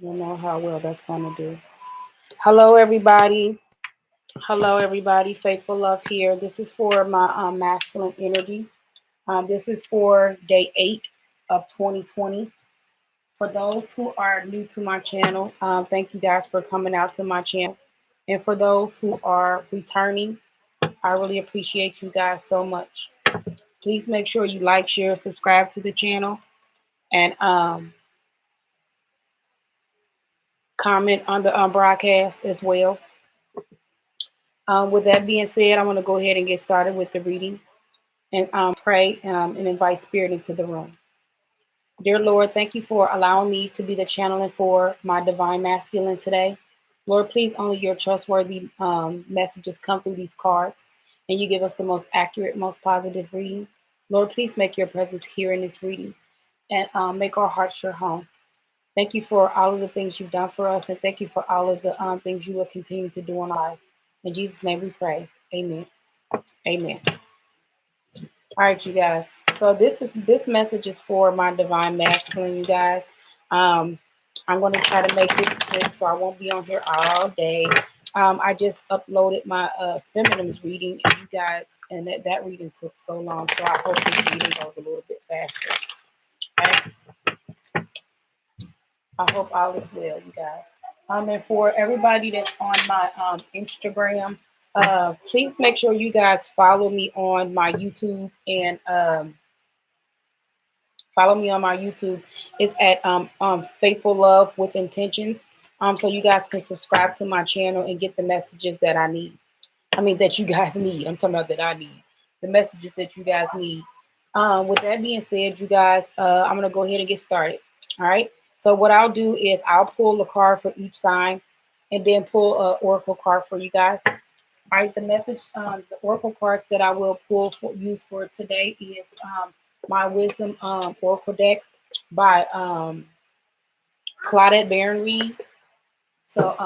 don't know how well that's going to do. Hello, everybody. Hello, everybody. Faithful Love here. This is for my masculine energy. This is for day 8 of 2020. For those who are new to my channel, thank you guys for coming out to my channel. And for those who are returning, I really appreciate you guys so much. Please make sure you like, share, subscribe to the channel, and comment on the broadcast as well. With that being said, I'm going to go ahead and get started with the reading and pray and invite spirit into the room. Dear Lord, thank you for allowing me to be the channeling for my divine masculine today. Lord, please only your trustworthy messages come through these cards, and you give us the most accurate, most positive reading. Lord, please make your presence here in this reading and make our hearts your home. Thank you for all of the things you've done for us, and thank you for all of the things you will continue to do in our life. In Jesus' name we pray. Amen. Amen. All right, you guys. So this message is for my divine masculine, you guys. I'm going to try to make this quick, so I won't be on here all day. I just uploaded my feminine's reading, and you guys, and that reading took so long, so I hope this reading goes a little bit faster. Okay? I hope all is well, you guys. And for everybody that's on my Instagram, please make sure you guys follow me on my YouTube and follow me on my YouTube. It's at Faithful Love with Intentions. So you guys can subscribe to my channel and get the messages that I need. I mean that you guys need. I'm talking about that I need. The messages that you guys need. With that being said, you guys, I'm gonna go ahead and get started. All right. So what I'll do is I'll pull a card for each sign, and then pull an oracle card for you guys. All right. The message, the oracle cards that I will pull for use for today is my Wisdom Oracle deck by Claudette Baron Reed. So,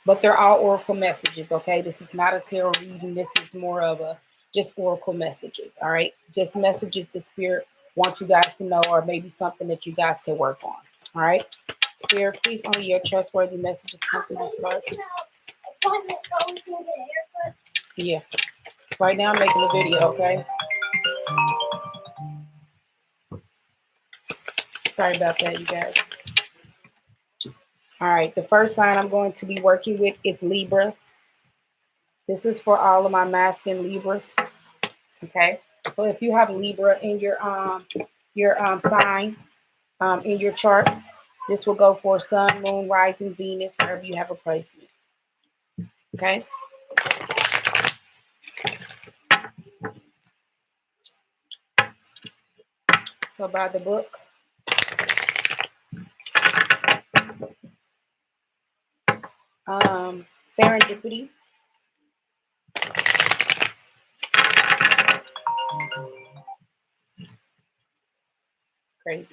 but they're all oracle messages. Okay, this is not a tarot reading. This is more of a just oracle messages. All right, just messages the spirit wants you guys to know, or maybe something that you guys can work on. All right, spirit, please only your trustworthy messages come from this card. Yeah, right now I'm making a video. Okay. Sorry about that, you guys. All right, the first sign I'm going to be working with is Libras. This is for all of my masculine Libras. Okay, so if you have Libra in your sign in your chart, this will go for Sun, Moon, Rising, Venus, wherever you have a placement. Okay. So by the book, Serendipity. Crazy.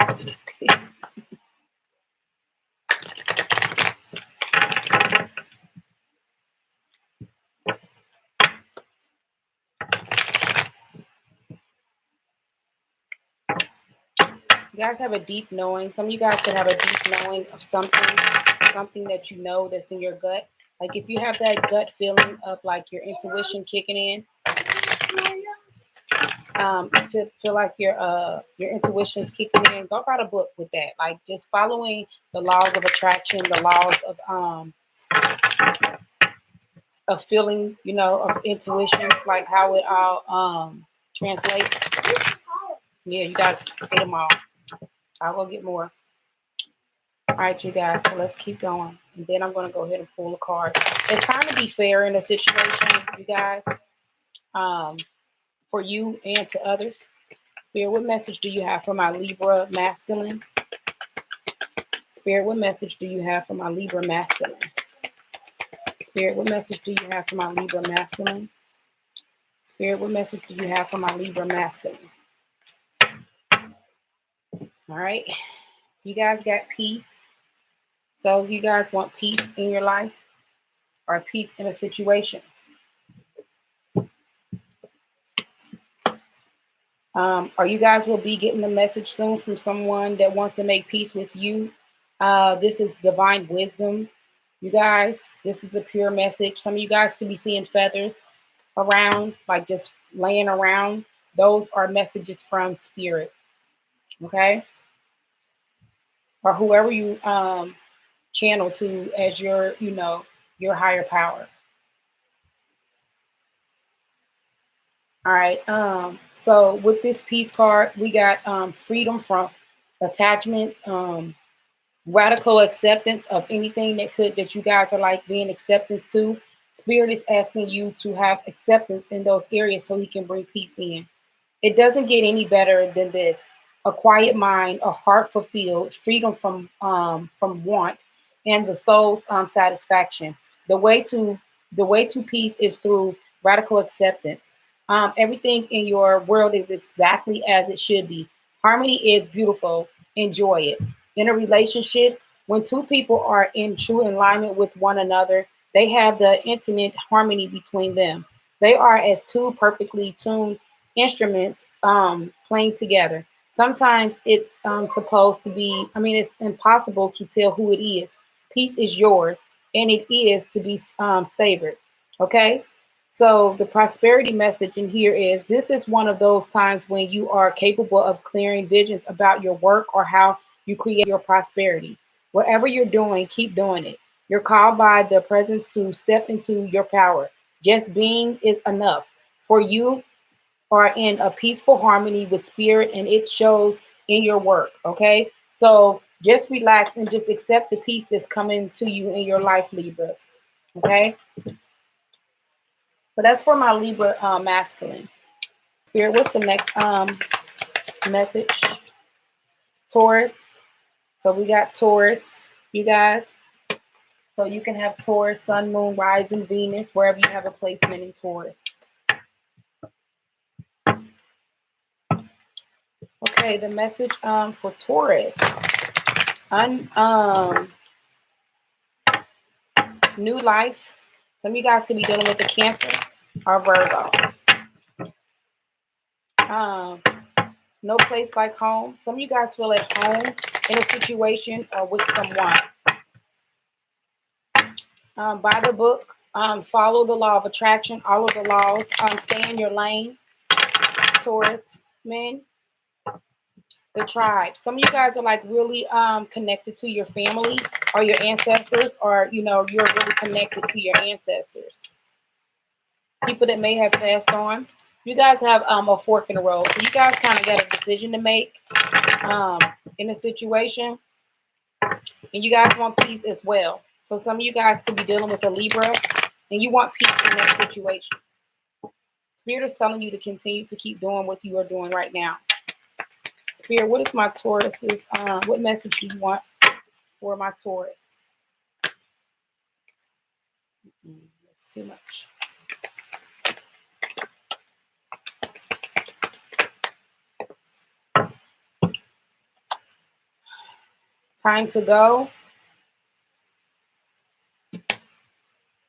You guys have a deep knowing. Some of you guys could have a deep knowing of something that you know that's in your gut. Like if you have that gut feeling of like your intuition kicking in, feel like your intuition is kicking in, go write a book with that. Like just following the laws of attraction, the laws of feeling, you know, of intuition, like how it all translates. Yeah, you guys get them all. I will get more. All right, you guys. So let's keep going, and then I'm going to go ahead and pull a card. It's time to be fair in a situation, you guys. For you and to others. Spirit, what message do you have for my Libra masculine? Spirit, what message do you have for my Libra masculine? Spirit, what message do you have for my Libra masculine? Spirit, what message do you have for my Libra masculine? All right. You guys got peace. So if you guys want peace in your life or peace in a situation, or you guys will be getting a message soon from someone that wants to make peace with you This is divine wisdom, you guys. This is a pure message. Some of you guys could be seeing feathers around, like just laying around. Those are messages from spirit, okay? Or whoever you channel to as your, your higher power. All right. So with this peace card, we got freedom from attachments, radical acceptance of anything that you guys are like being acceptance to. Spirit is asking you to have acceptance in those areas so he can bring peace in. It doesn't get any better than this. A quiet mind, a heart fulfilled, freedom from want, and the soul's satisfaction. The way to the way to peace is through radical acceptance. Everything in your world is exactly as it should be. Harmony is beautiful. Enjoy it. In a relationship, when two people are in true alignment with one another, they have the intimate harmony between them. They are as two perfectly tuned instruments playing together. Sometimes it's supposed to be, it's impossible to tell who it is. Peace is yours, and it is to be savored. Okay? So, the prosperity message in here is this is one of those times when you are capable of clearing visions about your work or how you create your prosperity. Whatever you're doing, keep doing it. You're called by the presence to step into your power. Just being is enough. For you, are in a peaceful harmony with spirit and it shows in your work. Okay. So just relax and just accept the peace that's coming to you in your life, Libras. Okay. So that's for my Libra masculine. Spirit, what's the next message? Taurus. So we got Taurus, you guys. So you can have Taurus, Sun, Moon, Rising, Venus, wherever you have a placement in Taurus. Okay, the message for Taurus. New life. Some of you guys could be dealing with the Cancer or Virgo. No place like home. Some of you guys feel at home in a situation or with someone. By the book, follow the law of attraction, all of the laws. Stay in your lane, Taurus men. The tribe. Some of you guys are like really connected to your family or your ancestors, or you're really connected to your ancestors. People that may have passed on. You guys have a fork in the road. So you guys kind of got a decision to make in a situation. And you guys want peace as well. So some of you guys could be dealing with a Libra and you want peace in that situation. Spirit is telling you to continue to keep doing what you are doing right now. Spirit, what is my Taurus's? What message do you want for my Taurus? That's too much. Time to go.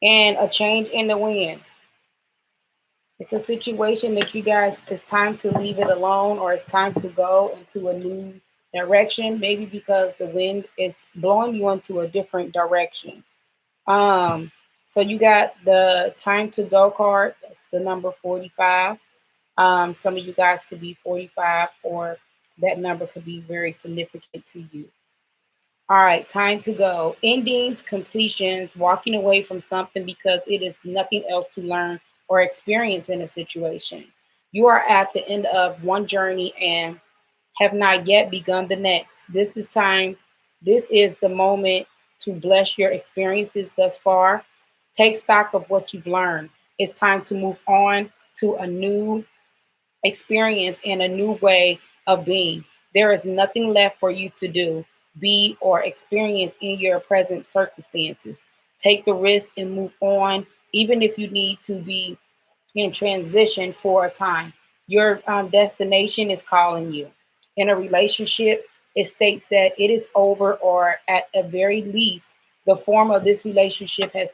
And a change in the wind. It's a situation that you guys, it's time to leave it alone or it's time to go into a new direction, maybe because the wind is blowing you into a different direction. So you got the time to go card. That's the number 45. Some of you guys could be 45 or that number could be very significant to you. All right, time to go. Endings, completions, walking away from something because it is nothing else to learn or experience in a situation. You are at the end of one journey and have not yet begun the next. This is time. This is the moment to bless your experiences thus far. Take stock of what you've learned. It's time to move on to a new experience and a new way of being. There is nothing left for you to do, be, or experience in your present circumstances. Take the risk and move on, even if you need to be in transition for a time. Your destination is calling you. In a relationship, it states that it is over, or at a very least, the form of this relationship has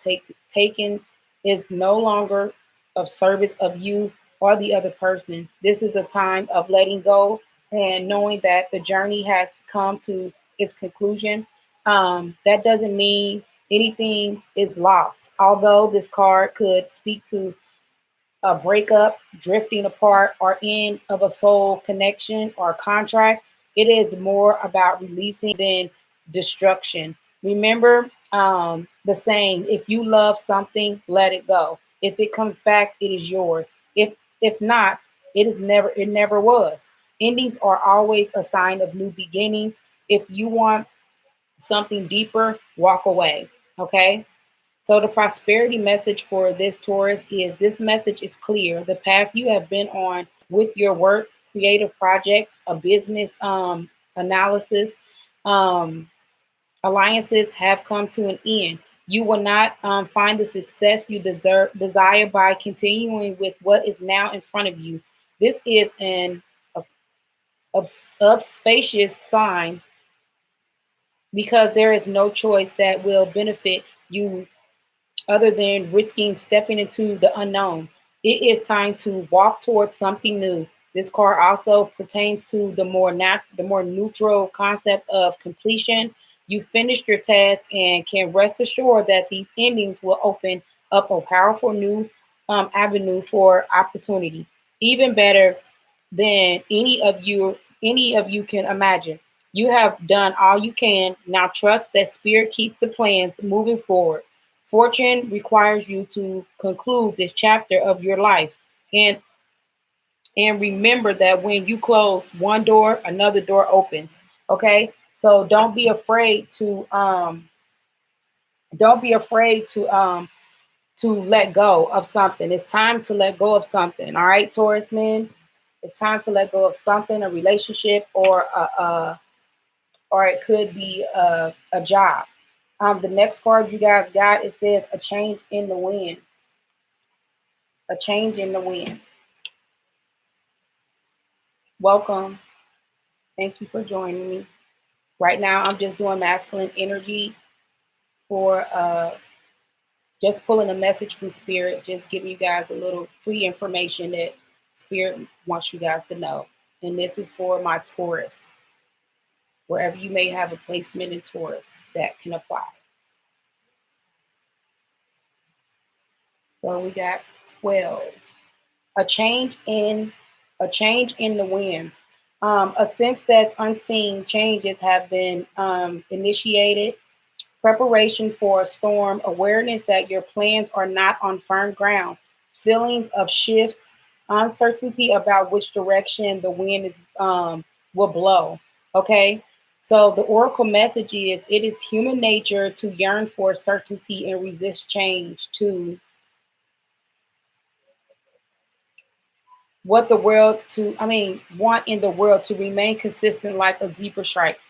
taken is no longer of service of you or the other person. This is a time of letting go and knowing that the journey has come to its conclusion. That doesn't mean anything is lost. Although this card could speak to a breakup, drifting apart, or end of a soul connection or contract, it is more about releasing than destruction. Remember the saying: if you love something, let it go. If it comes back, it is yours. If not, it never was. Endings are always a sign of new beginnings. If you want something deeper, walk away. Okay. So the prosperity message for this Taurus is this message is clear. The path you have been on with your work, creative projects, a business analysis, um, alliances have come to an end. You will not find the success you desire by continuing with what is now in front of you. This is an spacious sign because there is no choice that will benefit you other than risking stepping into the unknown. It is time to walk towards something new. This card also pertains to the more neutral concept of completion. You finished your task and can rest assured that these endings will open up a powerful new avenue for opportunity, even better than any of you can imagine. You have done all you can. Now trust that spirit keeps the plans moving forward. Fortune requires you to conclude this chapter of your life and remember that when you close one door, another door opens. Okay? So don't be afraid to let go of something. It's time to let go of something. All right, Taurus men? It's time to let go of something, a relationship or it could be a job. The next card you guys got, it says a change in the wind. A change in the wind. Welcome. Thank you for joining me. Right now, I'm just doing masculine energy for just pulling a message from spirit, just giving you guys a little free information that spirit wants you guys to know. And this is for my Taurus, wherever you may have a placement in Taurus that can apply. So we got 12. A change in the wind. A sense that's unseen changes have been initiated. Preparation for a storm, awareness that your plans are not on firm ground, feelings of shifts, uncertainty about which direction the wind is will blow. Okay. So the oracle message is it is human nature to yearn for certainty and resist change, to what the world to I mean want in the world to remain consistent like a zebra stripes.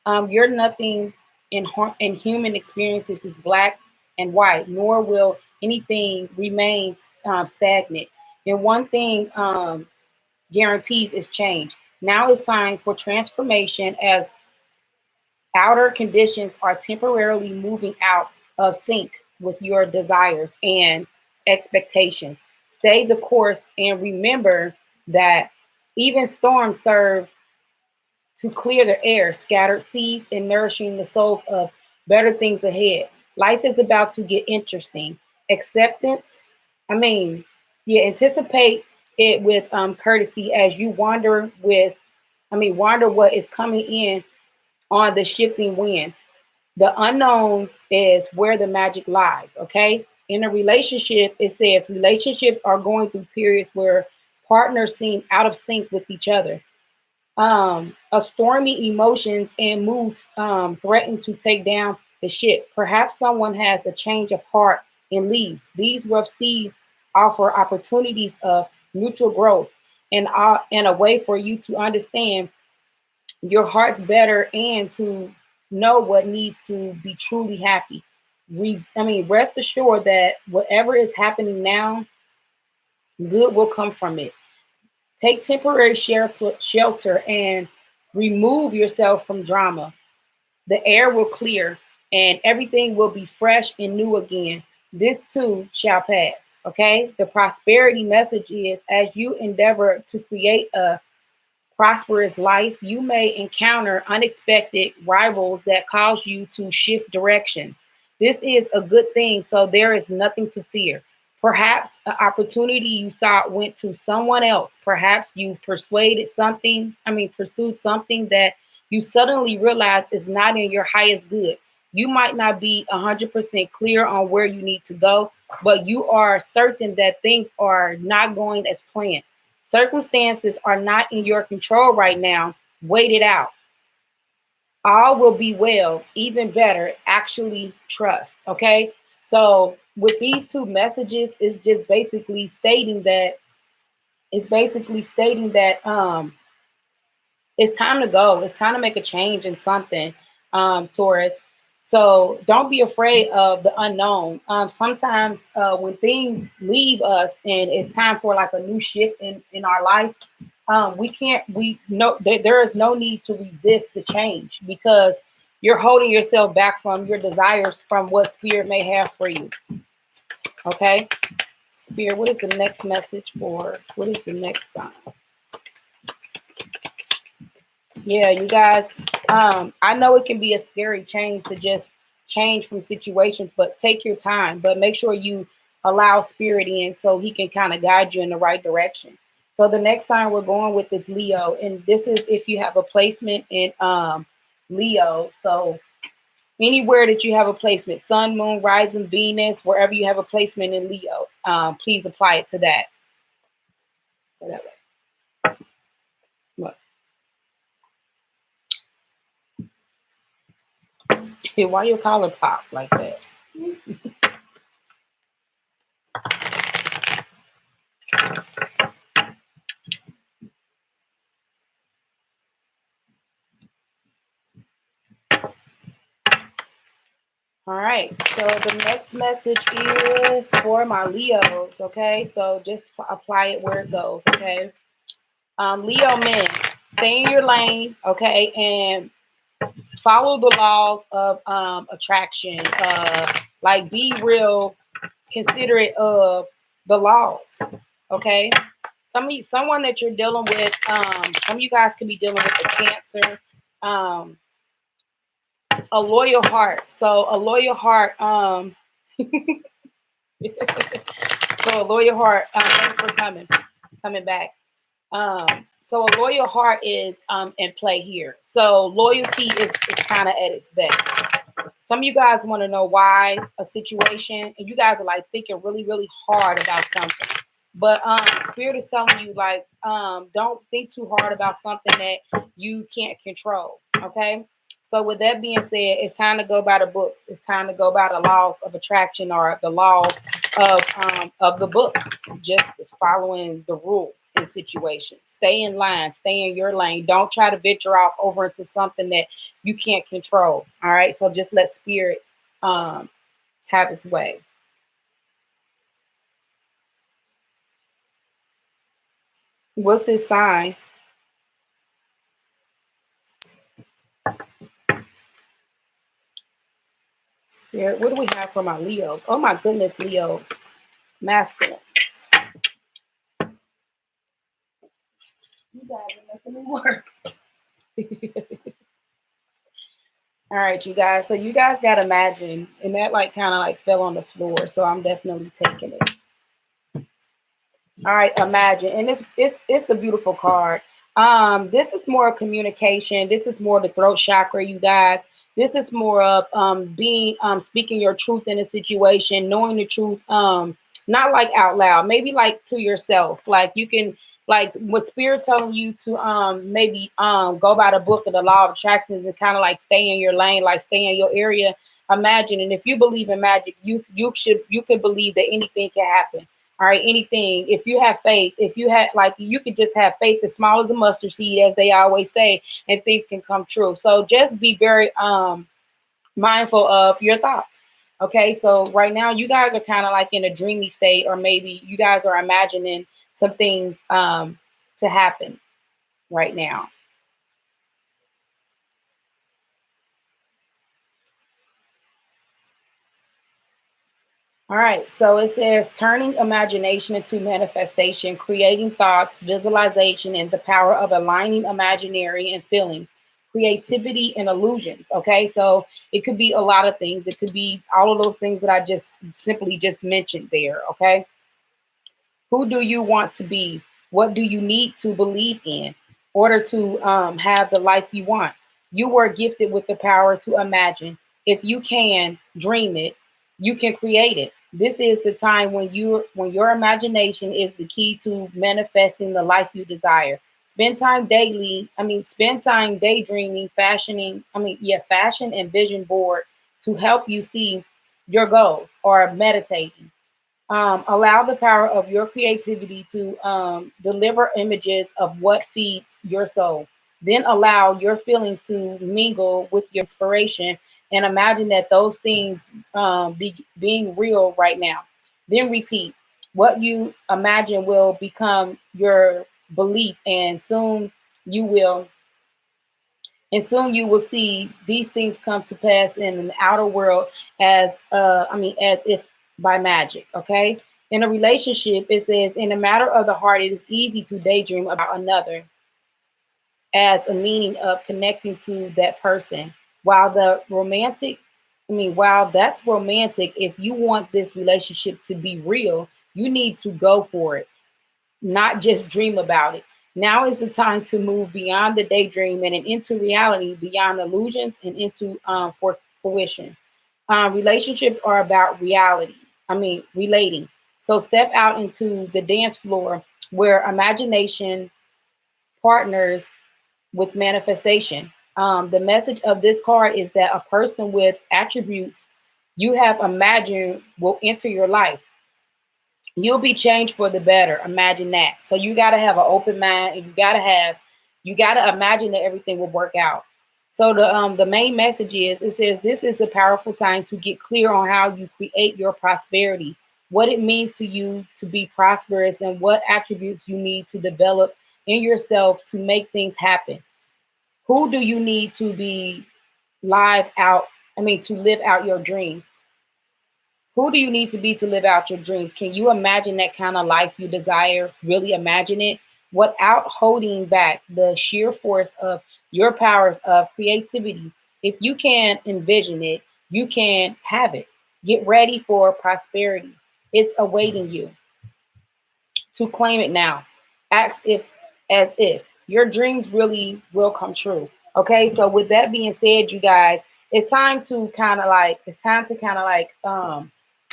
You're nothing in human experiences is black and white, nor will anything remain stagnant. And one thing guarantees is change. Now it's time for transformation as outer conditions are temporarily moving out of sync with your desires and expectations. Stay the course and remember that even storms serve to clear the air, scattered seeds, and nourishing the souls of better things ahead. Life is about to get interesting. Acceptance, I mean, yeah, anticipate it with courtesy as you wander what is coming in on the shifting winds. The unknown is where the magic lies, okay? In a relationship, it says relationships are going through periods where partners seem out of sync with each other. A stormy emotions and moods threaten to take down the ship. Perhaps someone has a change of heart and leaves. These rough seas offer opportunities of neutral growth and a way for you to understand your heart's better and to know what needs to be truly happy. Rest assured that whatever is happening now, good will come from it. Take temporary shelter and remove yourself from drama. The air will clear and everything will be fresh and new again. This too shall pass. Okay. The prosperity message is as you endeavor to create a prosperous life, you may encounter unexpected rivals that cause you to shift directions. This is a good thing, so there is nothing to fear. Perhaps an opportunity you sought went to someone else. Perhaps you pursued something that you suddenly realize is not in your highest good. You might not be 100% clear on where you need to go, but you are certain that things are not going as planned. Circumstances are not in your control right now. Wait it out. All will be well, even better. Actually, trust. Okay. So, with these two messages, it's just basically stating that it's time to go. It's time to make a change in something, Taurus. So don't be afraid of the unknown. Sometimes when things leave us and it's time for like a new shift in our life, we know there is no need to resist the change because you're holding yourself back from your desires from what spirit may have for you. Okay. Spirit, what is the next message for? What is the next sign? Yeah, you guys, I know it can be a scary change to just change from situations, but take your time. But make sure you allow spirit in so he can kind of guide you in the right direction. So the next sign we're going with is Leo, and this is if you have a placement in Leo. So anywhere that you have a placement, Sun, Moon, Rising, Venus, wherever you have a placement in Leo, please apply it to that. Whatever. Look. Why your collar pop like that? All right, so the next message is for my Leos, okay? So just apply it where it goes, okay? Leo men, stay in your lane, okay? And follow the laws of attraction. Like be real considerate of the laws, okay? Someone that you're dealing with, some of you guys could be dealing with a Cancer, a loyal heart. So a loyal heart, so a loyal heart. Thanks for coming back. So a loyal heart is in play here. So loyalty is kind of at its best. Some of you guys want to know why a situation, and you guys are like thinking really, really hard about something. But spirit is telling you like don't think too hard about something that you can't control. Okay. So with that being said, it's time to go by the books. It's time to go by the laws of attraction or the laws of the book. Just following the rules in situations. Stay in line. Stay in your lane. Don't try to venture off over into something that you can't control. All right. So just let spirit have its way. What's his sign? Here, what do we have for my Leos? Oh my goodness, Leos. Masculines. You guys are making me work. All right, you guys. So you guys gotta imagine, and that like kind of like fell on the floor. So I'm definitely taking it. All right, imagine, and it's a beautiful card. This is more communication. This is more the throat chakra, you guys. This is more of being speaking your truth in a situation, knowing the truth, not like out loud, maybe like to yourself. Like you can like what spirit telling you to maybe go by the book of the law of attraction and kind of like stay in your lane, like stay in your area. Imagine, and if you believe in magic, you can believe that anything can happen. All right, anything. If you have faith, if you have like you could just have faith as small as a mustard seed, as they always say, and things can come true. So just be very mindful of your thoughts. Okay, so right now you guys are kind of like in a dreamy state, or maybe you guys are imagining some things to happen right now. All right, so it says turning imagination into manifestation, creating thoughts, visualization, and the power of aligning imaginary and feelings, creativity and illusions. Okay, so it could be a lot of things. It could be all of those things that I just simply just mentioned there. Okay, who do you want to be? What do you need to believe in order to have the life you want? You were gifted with the power to imagine. If you can dream it, you can create it. This is the time when your imagination is the key to manifesting the life you desire. Spend time daydreaming, fashion and vision board to help you see your goals or meditating. Allow the power of your creativity to deliver images of what feeds your soul. Then allow your feelings to mingle with your inspiration and imagine that those things being real right now. Then repeat. What you imagine will become your belief, you will soon you will see these things come to pass in the outer world as if by magic. Okay. In a relationship, it says, in a matter of the heart, it is easy to daydream about another as a meaning of connecting to that person. While the romantic, while that's romantic, if you want this relationship to be real, you need to go for it, not just dream about it. Now is the time to move beyond the daydream and into reality, beyond illusions and into for fruition. Relationships are about relating. So step out into the dance floor where imagination partners with manifestation. The message of this card is that a person with attributes you have imagined will enter your life. You'll be changed for the better. Imagine that. So you got to have an open mind, and you got to imagine that everything will work out. So the main message is, it says this is a powerful time to get clear on how you create your prosperity, what it means to you to be prosperous, and what attributes you need to develop in yourself to make things happen. Who do you need to be live out? To live out your dreams. Who do you need to be to live out your dreams? Can you imagine that kind of life you desire? Really imagine it without holding back the sheer force of your powers of creativity. If you can envision it, you can have it. Get ready for prosperity. It's awaiting you to claim it now. Act if as if your dreams really will come true. Okay, so with that being said, you guys, it's time to kind of like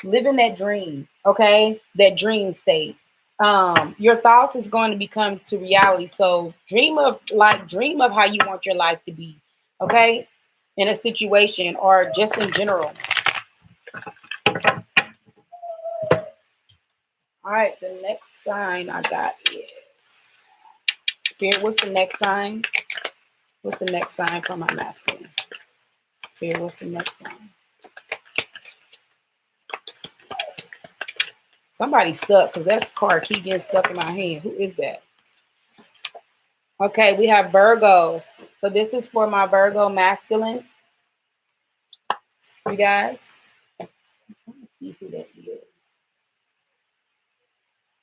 live in that dream. Okay, that dream state. Your thoughts is going to become to reality. So dream of how you want your life to be. Okay, in a situation or just in general. All right, the next sign I got is Spirit. What's the next sign? What's the next sign for my masculine? Spirit, what's the next sign? Somebody stuck because that card keep getting stuck in my hand. Who is that? Okay, we have Virgos. So this is for my Virgo masculine. You guys. Let me see who that is.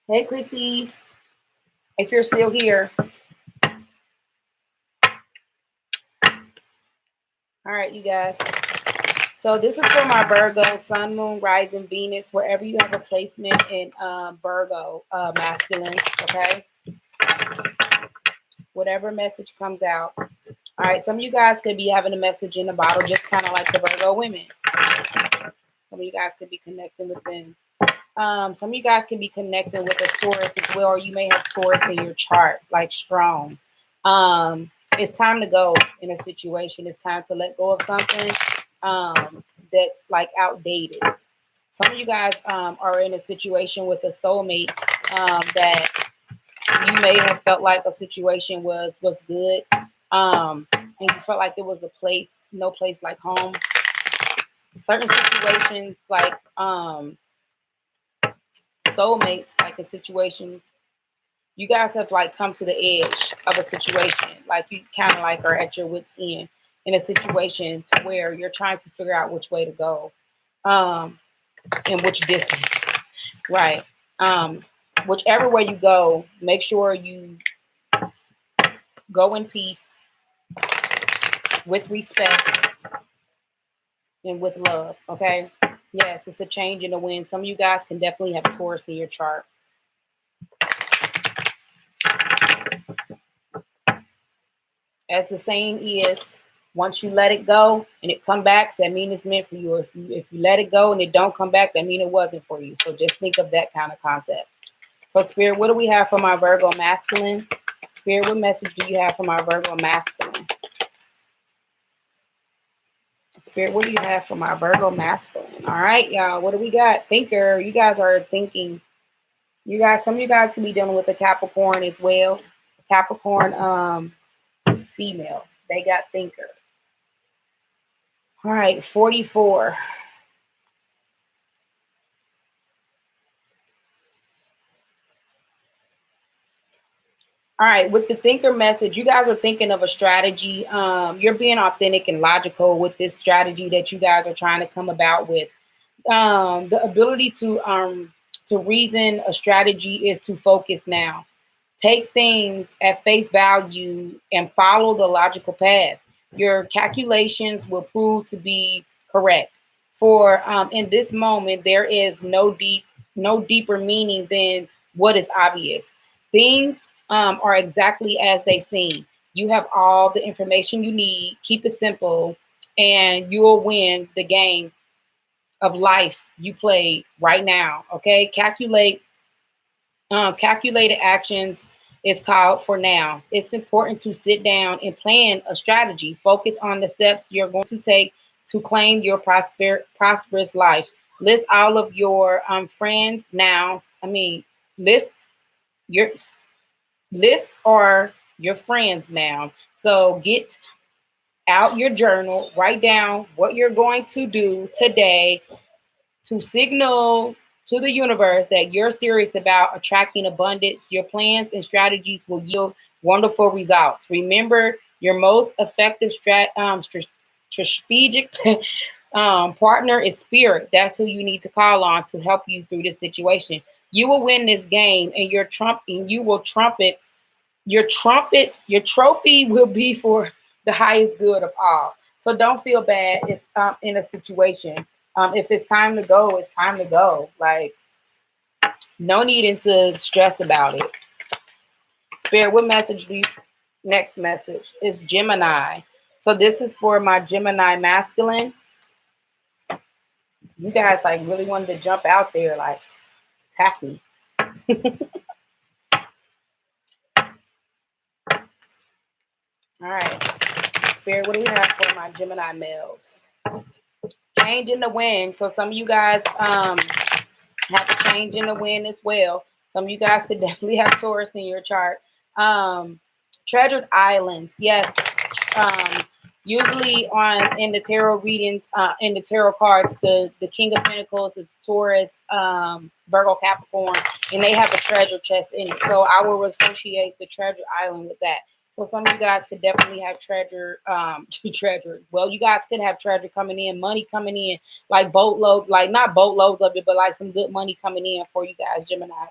Hey, Chrissy. If you're still here. All right, you guys. So this is for my Virgo, Sun, Moon, Rising, Venus, wherever you have a placement in Virgo masculine, okay? Whatever message comes out. All right, some of you guys could be having a message in the bottle, just kind of like the Virgo women. Some of you guys could be connecting with them. Some of you guys can be connecting with a Taurus as well, or you may have Taurus in your chart, like strong. It's time to go in a situation. It's time to let go of something that's like outdated. Some of you guys are in a situation with a soulmate that you may have felt like a situation was good, and you felt like there was no place like home. Certain situations like soulmates, like a situation, you guys have like come to the edge of a situation, like you kind of like are at your wits end in a situation to where you're trying to figure out which way to go. and which distance. Right. Whichever way you go, make sure you go in peace, with respect, and with love. Okay. Yes, it's a change in the wind. Some of you guys can definitely have Taurus in your chart. As the saying is, once you let it go and it come back, that means it's meant for you. If you let it go and it don't come back, that means it wasn't for you. So just think of that kind of concept. So Spirit, what do we have for my Virgo masculine? Spirit, what message do you have for my Virgo masculine? Spirit, what do you have for my Virgo masculine? All right, y'all. What do we got? Thinker. You guys are thinking. You guys, some of you guys can be dealing with a Capricorn as well. Capricorn female. They got thinker. All right, 44. All right, with the thinker message, you guys are thinking of a strategy. You're being authentic and logical with this strategy that you guys are trying to come about with. The ability to reason a strategy is to focus now. Take things at face value and follow the logical path. Your calculations will prove to be correct. For in this moment, there is no deeper meaning than what is obvious. Things are exactly as they seem. You have all the information you need. Keep it simple, and you will win the game of life you play right now. Okay, calculated actions is called for now. It's important to sit down and plan a strategy. Focus on the steps you're going to take to claim your prosperous life. List all of your friends now. List your list are your friends now. So get out your journal, write down what you're going to do today to signal to the universe that you're serious about attracting abundance. Your plans and strategies will yield wonderful results. Remember, your most effective strategic partner is spirit. That's who you need to call on to help you through this situation. You will win this game, and you will trumpet your trophy will be for the highest good of all. So don't feel bad if in a situation. If it's time to go, it's time to go. Like, no needing to stress about it. Spirit, what message do you? Next message is Gemini. So this is for my Gemini masculine. You guys like really wanted to jump out there, like attack me. All right. Spirit, what do we have for my Gemini males? Change in the wind. So some of you guys have a change in the wind as well. Some of you guys could definitely have Taurus in your chart. Treasured islands. Yes. Usually in the tarot readings, in the tarot cards, the King of Pentacles is Taurus, Virgo, Capricorn, and they have a treasure chest in it. So I will associate the treasure island with that. So some of you guys could definitely have treasure. Well, you guys could have treasure coming in, money coming in, like boatloads, like not boatloads of it, but like some good money coming in for you guys, Geminis.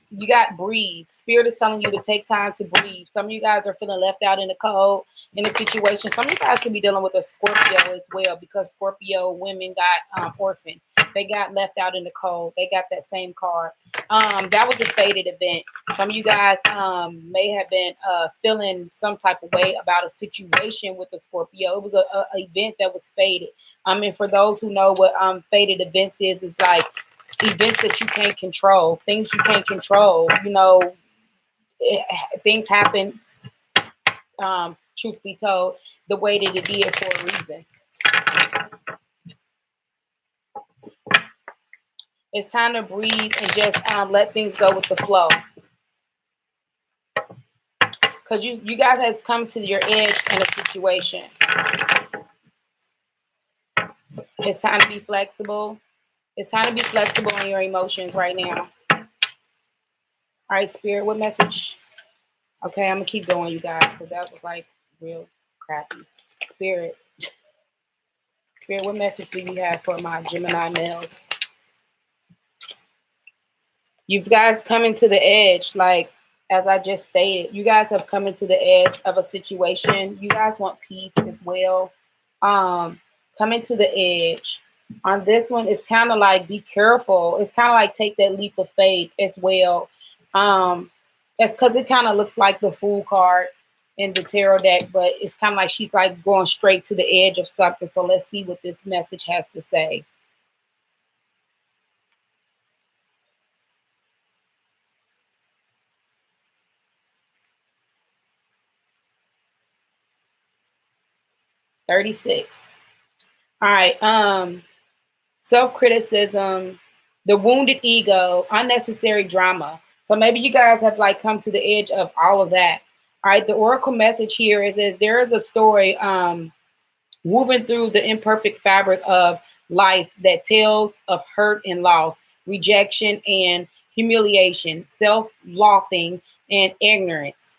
You got breathe. Spirit is telling you to take time to breathe. Some of you guys are feeling left out in the cold in a situation. Some of you guys could be dealing with a Scorpio as well, because Scorpio women got orphaned. They got left out in the cold. They got that same card. That was a fated event. Some of you guys may have been feeling some type of way about a situation with a Scorpio. It was a event that was fated. And for those who know what fated events is like events that you can't control, things you can't control. Things happen, truth be told, the way that it did for a reason. It's time to breathe and just let things go with the flow. Because you guys has come to your edge in a situation. It's time to be flexible. It's time to be flexible in your emotions right now. All right, Spirit, what message? Okay, I'm going to keep going, you guys, because that was like real crappy. Spirit. Spirit, what message do you have for my Gemini males? You guys coming to the edge, like as I just stated, you guys have come into the edge of a situation. You guys want peace as well. Coming to the edge. On this one, it's kind of like be careful. It's kind of like take that leap of faith as well. That's because it kind of looks like the Fool card in the tarot deck, but it's kind of like she's like going straight to the edge of something. So let's see what this message has to say. $36. All right. Self-criticism, the wounded ego, unnecessary drama. So maybe you guys have like come to the edge of all of that. All right. The oracle message here is there is a story woven through the imperfect fabric of life that tells of hurt and loss, rejection and humiliation, self-loathing and ignorance,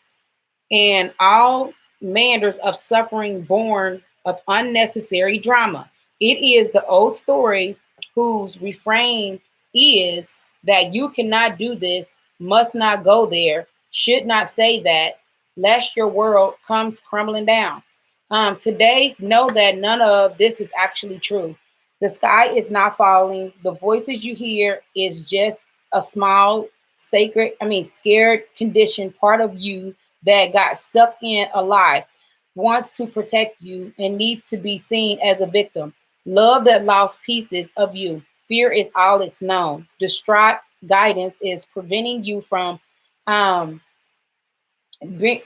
and all manners of suffering born of unnecessary drama. It is the old story whose refrain is that you cannot do this, must not go there, should not say that, lest your world comes crumbling down. Today, know that none of this is actually true. The sky is not falling. The voices you hear is just a small, scared, conditioned part of you that got stuck in a lie, wants to protect you, and needs to be seen as a victim. Love that lost pieces of you. Fear is all it's known. Distraught guidance is preventing you from um,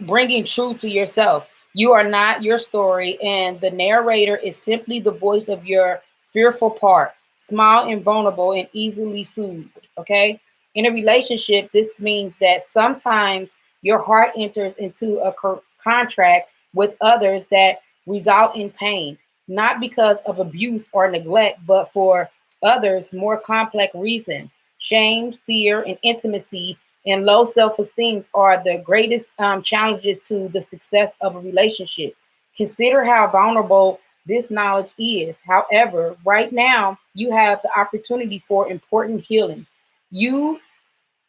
bringing truth to yourself. You are not your story, and the narrator is simply the voice of your fearful part, small and vulnerable and easily soothed. Okay. In a relationship, this means that sometimes your heart enters into a contract with others that result in pain, not because of abuse or neglect, but for others' more complex reasons. Shame, fear, and intimacy and low self-esteem are the greatest challenges to the success of a relationship. Consider how vulnerable this knowledge is. However, right now you have the opportunity for important healing. You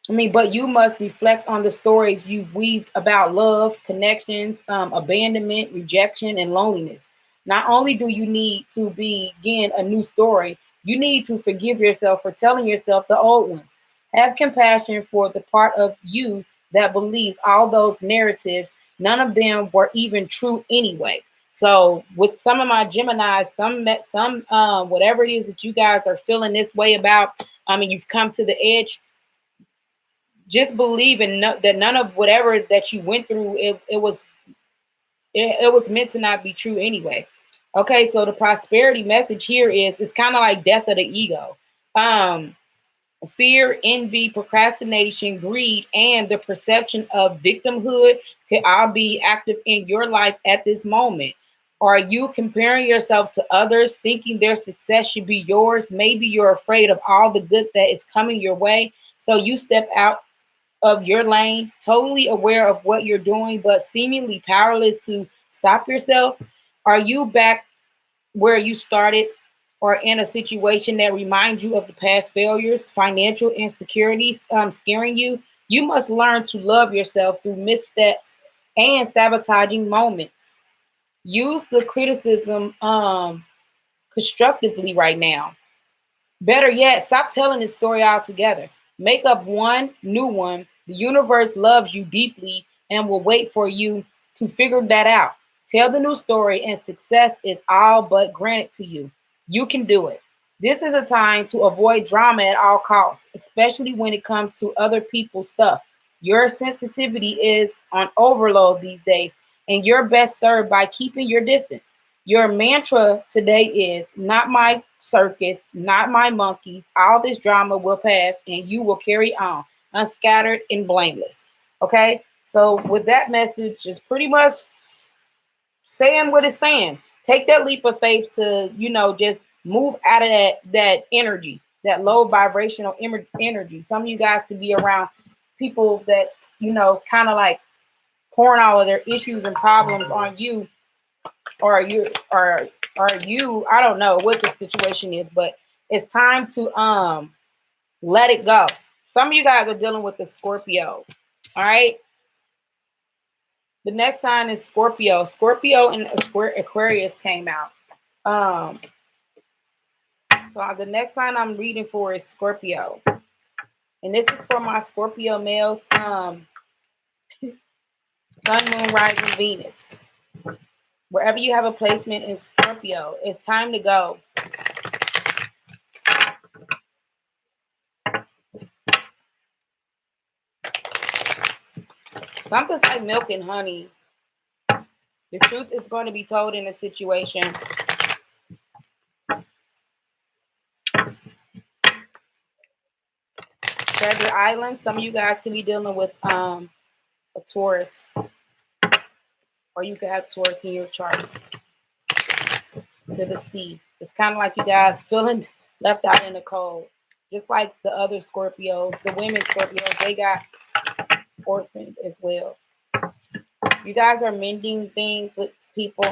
but you must reflect on the stories you've weaved about love, connections, abandonment, rejection, and loneliness. Not only do you need to begin a new story, you need to forgive yourself for telling yourself the old ones. Have compassion for the part of you that believes all those narratives, none of them were even true anyway. So, with some of my Geminis, some whatever it is that you guys are feeling this way about, you've come to the edge. Just believe in that none of whatever that you went through, it was meant to not be true anyway. Okay, so the prosperity message here is it's kind of like death of the ego. Um, Fear, envy, procrastination, greed, and the perception of victimhood could all be active in your life at this moment. Are you comparing yourself to others, thinking their success should be yours? Maybe you're afraid of all the good that is coming your way. So you step out of your lane, totally aware of what you're doing, but seemingly powerless to stop yourself? Are you back where you started or in a situation that reminds you of the past failures, financial insecurities scaring you? You must learn to love yourself through missteps and sabotaging moments. Use the criticism constructively right now. Better yet, stop telling this story altogether. Make up one new one. The universe loves you deeply and will wait for you to figure that out. Tell the new story, and success is all but granted to you. You can do it. This is a time to avoid drama at all costs, especially when it comes to other people's stuff. Your sensitivity is on overload these days, and you're best served by keeping your distance. Your mantra today is not my circus, not my monkeys. All this drama will pass and you will carry on unscattered and blameless. Okay. So with that message is pretty much saying what it's saying. Take that leap of faith to, just move out of that energy, that low vibrational energy. Some of you guys could be around people that's, kind of like pouring all of their issues and problems on you, or or you, I don't know what the situation is, but it's time to let it go. Some of you guys are dealing with the Scorpio. All right. The next sign is Scorpio. Scorpio and Aquarius came out. So the next sign I'm reading for is Scorpio. And this is for my Scorpio males. Sun, Moon, Rising, Venus. Wherever you have a placement in Scorpio, it's time to go. Something's like milk and honey. The truth is going to be told in a situation. Treasure Island. Some of you guys can be dealing with a Taurus. Or you could have Taurus in your chart. To the sea. It's kind of like you guys feeling left out in the cold. Just like the other Scorpios, the women Scorpios, they got orphaned as well. You guys are mending things with people.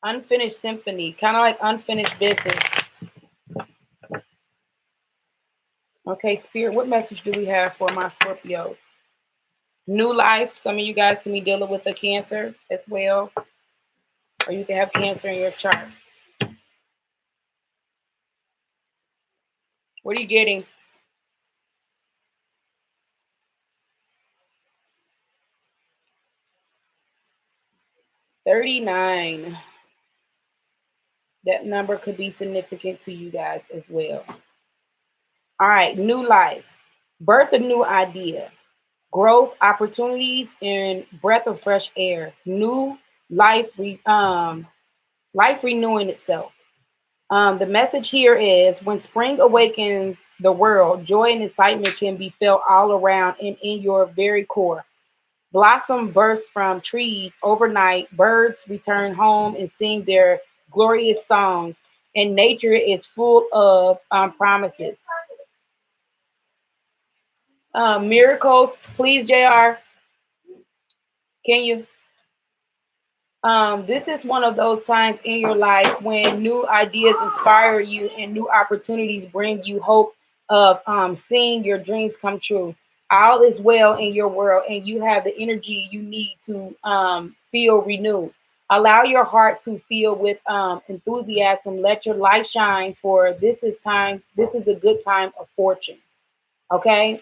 Unfinished symphony, kind of like unfinished business. Okay, Spirit, what message do we have for my Scorpios? New life. Some of you guys can be dealing with a Cancer as well. Or you can have Cancer in your chart. What are you getting? $39. That number could be significant to you guys as well. All right, new life. Birth of new idea. Growth, opportunities, and breath of fresh air. New life, life renewing itself. The message here is when spring awakens the world, joy and excitement can be felt all around and in your very core. Blossom bursts from trees overnight, birds return home and sing their glorious songs, and nature is full of promises. Miracles, please, JR. Can you? This is one of those times in your life when new ideas inspire you and new opportunities bring you hope of seeing your dreams come true. All is well in your world, and you have the energy you need to feel renewed. Allow your heart to feel with enthusiasm. Let your light shine, for this is time. This is a good time of fortune. Okay.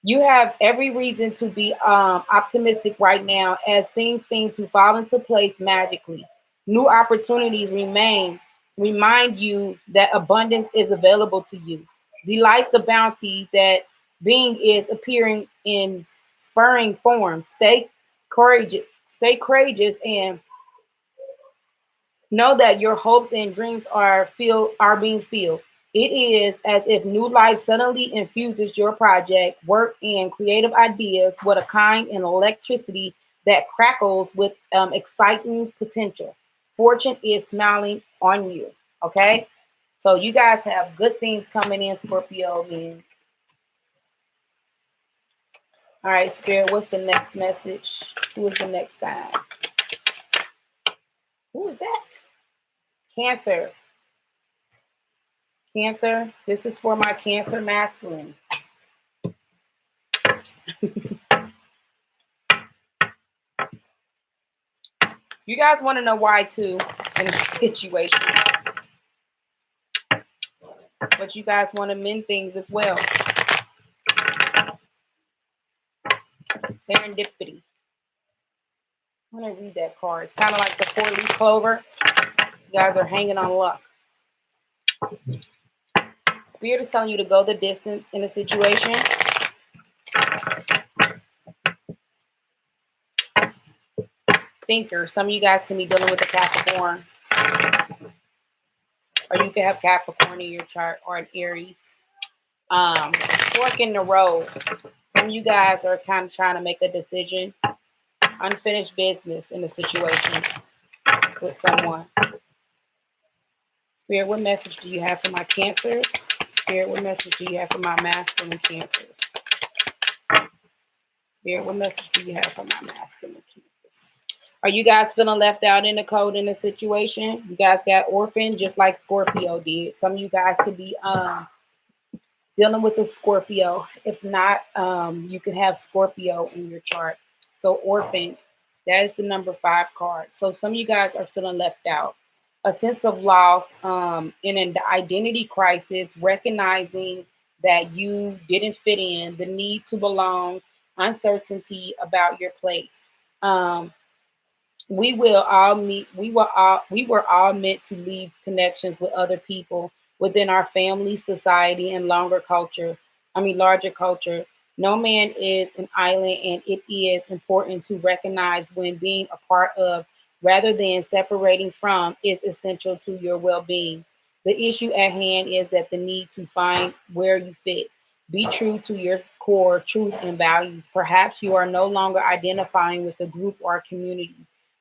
You have every reason to be optimistic right now as things seem to fall into place magically. New opportunities remind you that abundance is available to you. Delight the bounty that being is appearing in spurring forms. Stay courageous, and know that your hopes and dreams are being filled. It is as if new life suddenly infuses your project, work, and creative ideas with a kind and electricity that crackles with exciting potential. Fortune is smiling on you. Okay, so you guys have good things coming in, Scorpio. And all right, Spirit, what's the next message? Who is the next sign? Who is that? Cancer. Cancer, this is for my Cancer masculines. You guys want to know why too in this situation. But you guys want to mend things as well. Serendipity. I'm going to read that card. It's kind of like the 4-leaf clover. You guys are hanging on luck. Spirit is telling you to go the distance in a situation. Thinker. Some of you guys can be dealing with a Capricorn. Or you can have Capricorn in your chart or an Aries. Fork in the road. Some of you guys are kind of trying to make a decision. Unfinished business in a situation with someone. Spirit, what message do you have for my Cancers? Spirit, what message do you have for my masculine Cancers? Spirit, what message do you have for my masculine Cancers? Are you guys feeling left out in the cold in the situation? You guys got orphaned just like Scorpio did. Some of you guys could be dealing with a Scorpio. If not, you could have Scorpio in your chart. So orphan, that is the number 5 card. So some of you guys are feeling left out. A sense of loss, in an identity crisis, recognizing that you didn't fit in, the need to belong, uncertainty about your place. Um, we were all meant to leave connections with other people within our family, society, and larger culture. No man is an island, and it is important to recognize when being a part of rather than separating from is essential to your well-being. The issue at hand is that the need to find where you fit. Be true to your core truth and values. Perhaps you are no longer identifying with a group or community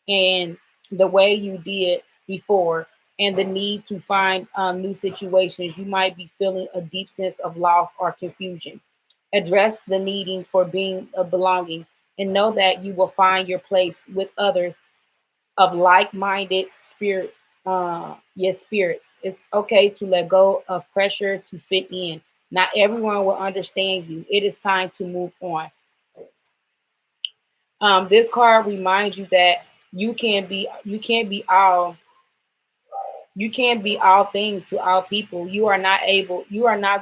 and the way you did before, and the need to find new situations. You might be feeling a deep sense of loss or confusion. Address the needing for being a belonging, and know that you will find your place with others of like-minded spirit. Yes, spirits. It's okay to let go of pressure to fit in. Not everyone will understand you. It is time to move on. This card reminds you that you can't be all things to all people. You are not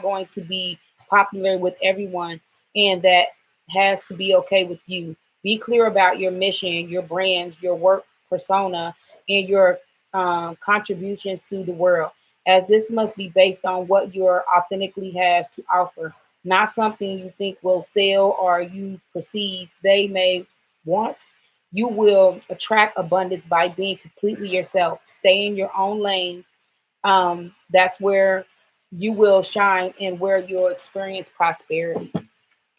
going to be popular with everyone, and that has to be okay with you. Be clear about your mission, your brands, your work persona, and your contributions to the world, as this must be based on what you authentically have to offer, not something you think will sell or you perceive they may want. You will attract abundance by being completely yourself. Stay in your own lane. That's where you will shine and where you'll experience prosperity.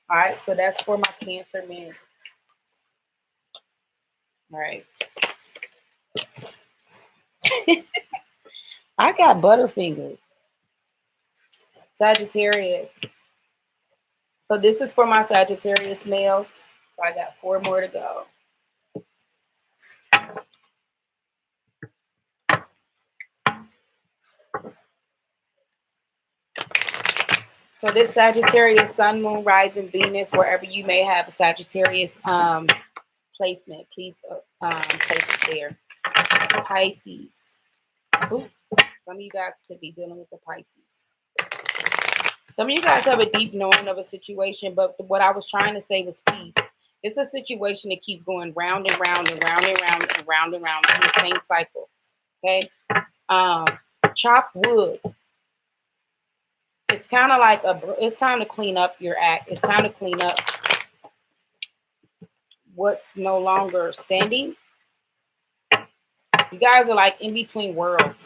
All right, so that's for my Cancer men. All right. I got Butterfingers. Sagittarius. So this is for my Sagittarius males. So I got 4 more to go. So this Sagittarius, Sun, Moon, Rising, Venus, wherever you may have a Sagittarius placement, please place it there. Pisces. Ooh, some of you guys could be dealing with the Pisces. Some of you guys have a deep knowing of a situation, but what I was trying to say was peace. It's a situation that keeps going round and round and round and round and round and round in the same cycle. Okay. Chop wood. It's kind of like it's time to clean up your act. It's time to clean up what's no longer standing. You guys are like in between worlds,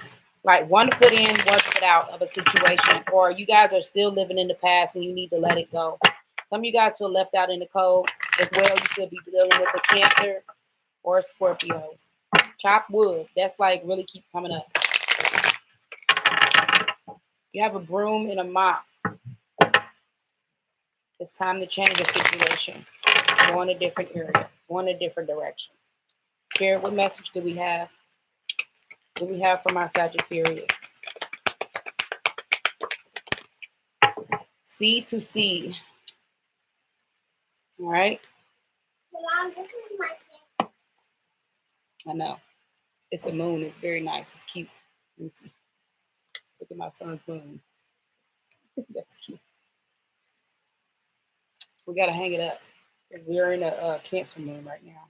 like one foot in, one foot out of a situation, or you guys are still living in the past and you need to let it go. Some of you guys feel left out in the cold as well. You could be dealing with a Cancer or a Scorpio. Chop wood. That's like really keep coming up. You have a broom and a mop. It's time to change the situation. Go in a different area. Go in a different direction. Spirit, what message do we have? Do we have for my Sagittarius? Sea to sea. All right. Mom, this is my thing. I know. It's a moon. It's very nice. It's cute. Let me see. Look at my son's moon. That's cute. We got to hang it up. We're in a Cancer moon right now.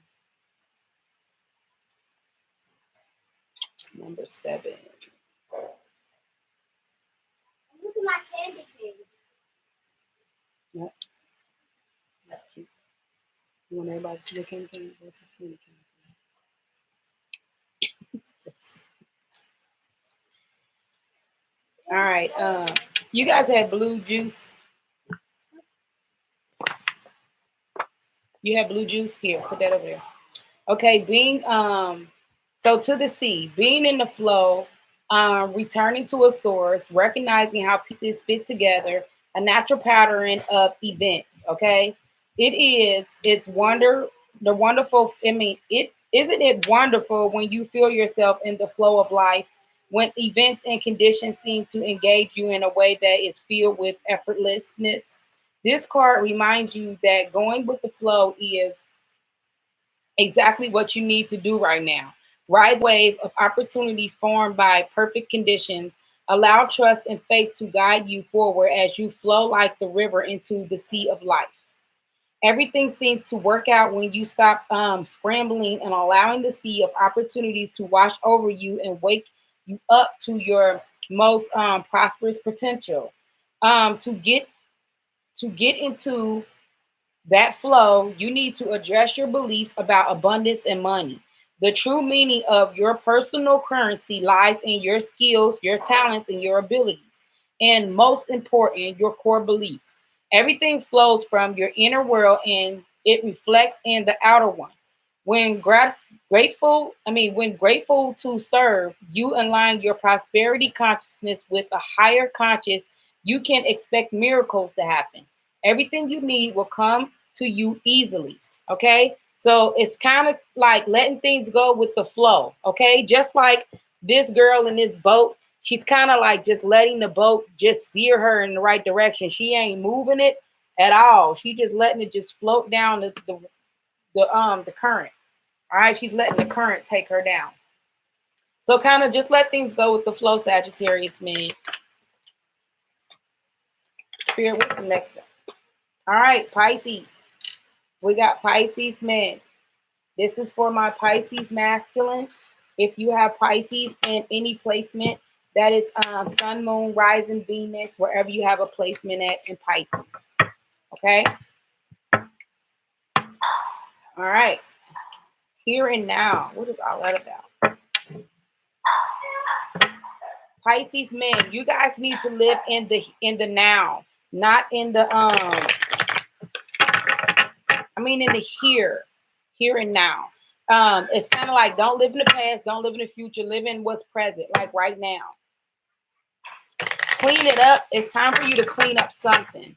Number 7. Look at my candy cane. Yep. That's cute. You want everybody to see your candy cane? What's his candy cane? All right. You guys have blue juice. You have blue juice here. Put that over there. Okay. Being so to the sea, being in the flow, returning to a source, recognizing how pieces fit together, a natural pattern of events. Okay. It is. It's wonder. The wonderful. I mean, it isn't it wonderful when you feel yourself in the flow of life, when events and conditions seem to engage you in a way that is filled with effortlessness. This card reminds you that going with the flow is exactly what you need to do right now. Ride the wave of opportunity formed by perfect conditions. Allow trust and faith to guide you forward as you flow like the river into the sea of life. Everything seems to work out when you stop scrambling and allowing the sea of opportunities to wash over you and wake you up to your most prosperous potential. To get into that flow, you need to address your beliefs about abundance and money. The true meaning of your personal currency lies in your skills, your talents, and your abilities. And most important, your core beliefs. Everything flows from your inner world and it reflects in the outer one. When grateful to serve, you align your prosperity consciousness with a higher conscious, you can expect miracles to happen. Everything you need will come to you easily. Okay. So it's kind of like letting things go with the flow. Okay. Just like this girl in this boat, she's kind of like just letting the boat just steer her in the right direction. She ain't moving it at all. She just letting it just float down the current. All right. She's letting the current take her down. So kind of just let things go with the flow, Sagittarius, man. Spirit, what's the next one? All right, Pisces. We got Pisces men. This is for my Pisces masculine. If you have Pisces in any placement, that is Sun, Moon, Rising, Venus, wherever you have a placement at in Pisces. Okay? All right. Here and now. What is all that about? Pisces men, you guys need to live in the now, not in the in the here and now. It's kind of like don't live in the past, don't live in the future, live in what's present, like right now. Clean it up. It's time for you to clean up something.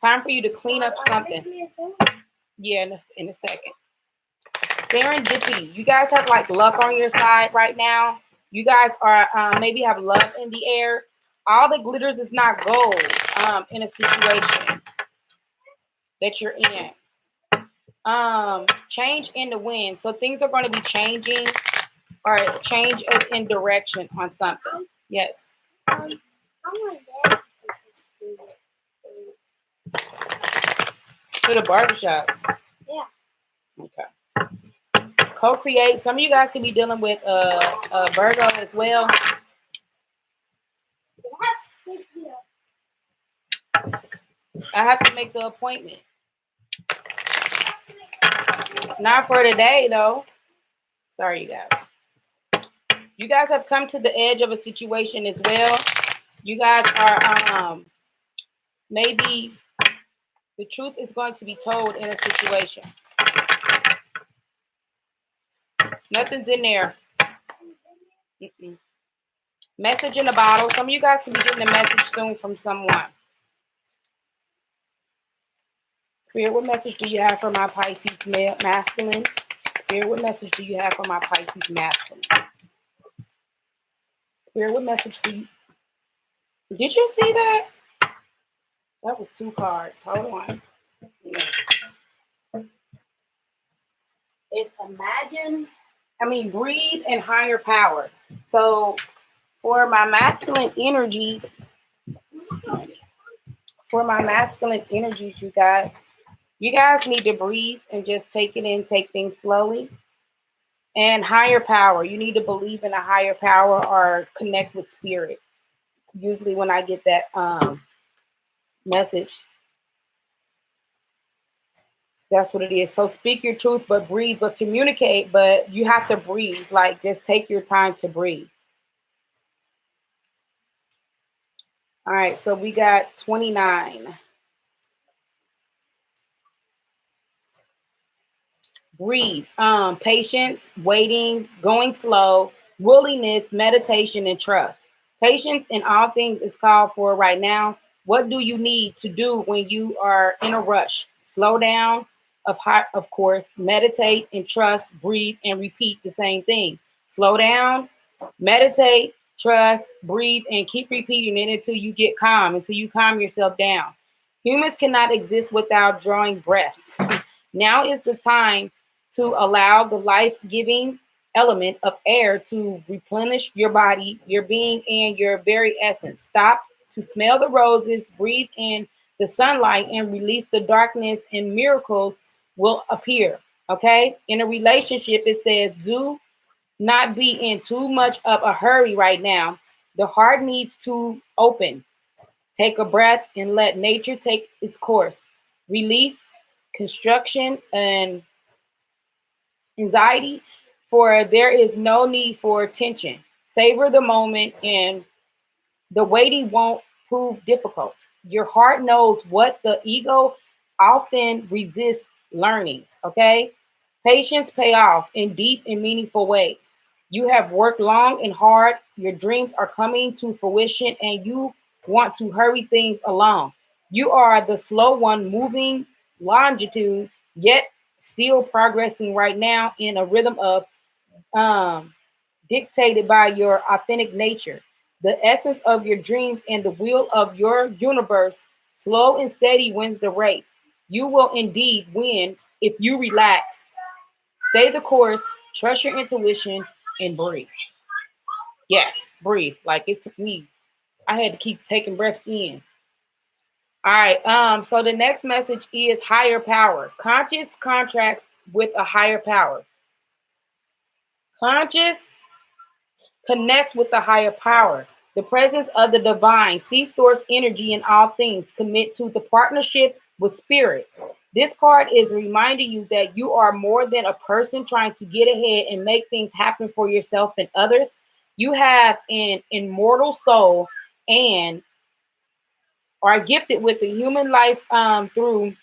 Time for you to clean up something. Yeah, in a second. Serendipity. You guys have like luck on your side right now. You guys are maybe have love in the air. All the glitters is not gold in a situation that you're in. Change in the wind. So things are going to be changing or change in direction on something. Yes. I want Dad To the barbershop. Yeah. Okay. Co-create. Some of you guys can be dealing with Virgo as well. I have to make the appointment. Not for today, though. Sorry, you guys. You guys have come to the edge of a situation as well. You guys are maybe the truth is going to be told in a situation. Nothing's in there. Mm-mm. Message in a bottle. Some of you guys can be getting a message soon from someone. Spirit, what message do you have for my Pisces masculine? Spirit, what message do you have for my Pisces masculine? Spirit, what message do you... Did you see that? That was 2 cards. Hold on. It's breathe and higher power. So for my masculine energies, you guys need to breathe and just take it in, take things slowly. And higher power, you need to believe in a higher power or connect with spirit. Usually when I get that message, that's what it is. So speak your truth, but breathe, but communicate, but you have to breathe. Like just take your time to breathe. All right, so we got 29. Breathe. Patience, waiting, going slow, willingness, meditation, and trust. Patience in all things is called for right now. What do you need to do when you are in a rush? Slow down, of course, meditate and trust, breathe, and repeat the same thing. Slow down, meditate, trust, breathe, and keep repeating it until you get calm, until you calm yourself down. Humans cannot exist without drawing breaths. Now is the time to allow the life giving element of air to replenish your body, your being, and your very essence. Stop to smell the roses, breathe in the sunlight, and release the darkness, and miracles will appear. Okay? In a relationship, it says, do not be in too much of a hurry right now. The heart needs to open. Take a breath and let nature take its course. Release construction and anxiety, for there is no need for tension. Savor the moment, and the waiting won't prove difficult. Your heart knows what the ego often resists learning. Okay? Patience pay off in deep and meaningful ways. You have worked long and hard. Your dreams are coming to fruition, and you want to hurry things along. You are the slow one moving longitude, yet still progressing right now in a rhythm of um, dictated by your authentic nature, the essence of your dreams, and the will of your universe. Slow and steady wins the race. You will indeed win if you relax, stay the course, trust your intuition, and breathe. Yes, breathe. Like it took me. I had to keep taking breaths in. All right. So the next message is higher power. Conscious contracts with a higher power. Conscious connects with the higher power, the presence of the divine, see source energy in all things, commit to the partnership with spirit. This card is reminding you that you are more than a person trying to get ahead and make things happen for yourself and others. You have an immortal soul and are gifted with a human life through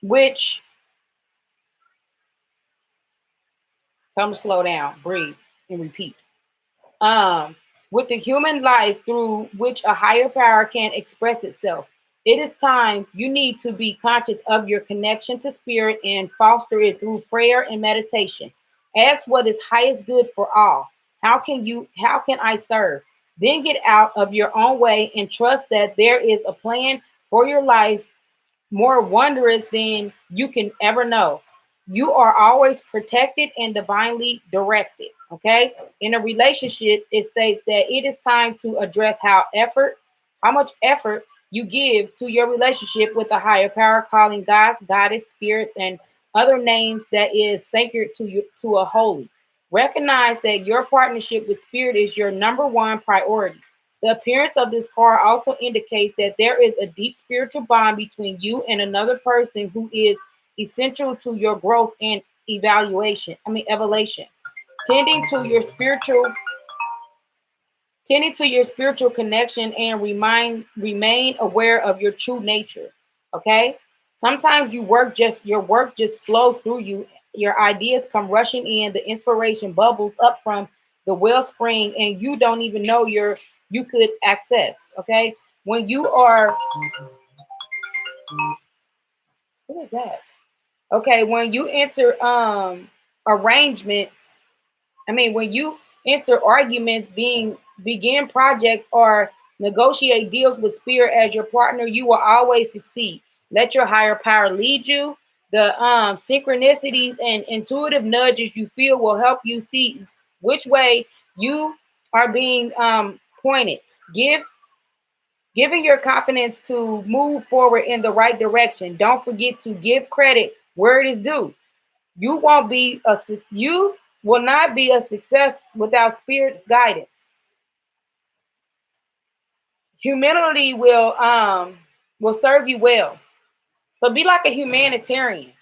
which, tell them to slow down, breathe, and repeat. um, with the human life through which a higher power can express itself. It is time you need to be conscious of your connection to spirit and foster it through prayer and meditation. Ask what is highest good for all. How can I serve? Then get out of your own way and trust that there is a plan for your life more wondrous than you can ever know. You are always protected and divinely directed. Okay. In a relationship, it states that it is time to address how much effort you give to your relationship with a higher power, calling gods, goddess, spirits, and other names that is sacred to you to a holy. Recognize that your partnership with spirit is your number one priority. The appearance of this card also indicates that there is a deep spiritual bond between you and another person who is essential to your growth and evaluation. Tending to your spiritual tending to your spiritual connection and remain aware of your true nature. Okay? Sometimes your work just flows through you. Your ideas come rushing in, the inspiration bubbles up from the wellspring, and you don't even know you could access. Okay? When you are what is that? Okay, when you enter arrangements, when you enter arguments, begin projects, or negotiate deals with spirit as your partner, you will always succeed. Let your higher power lead you. The synchronicities and intuitive nudges you feel will help you see which way you are being pointed. Give Giving your confidence to move forward in the right direction. Don't forget to give credit where it is due. You will not be a success without spirit's guidance. Humanity will serve you well. So be like a humanitarian.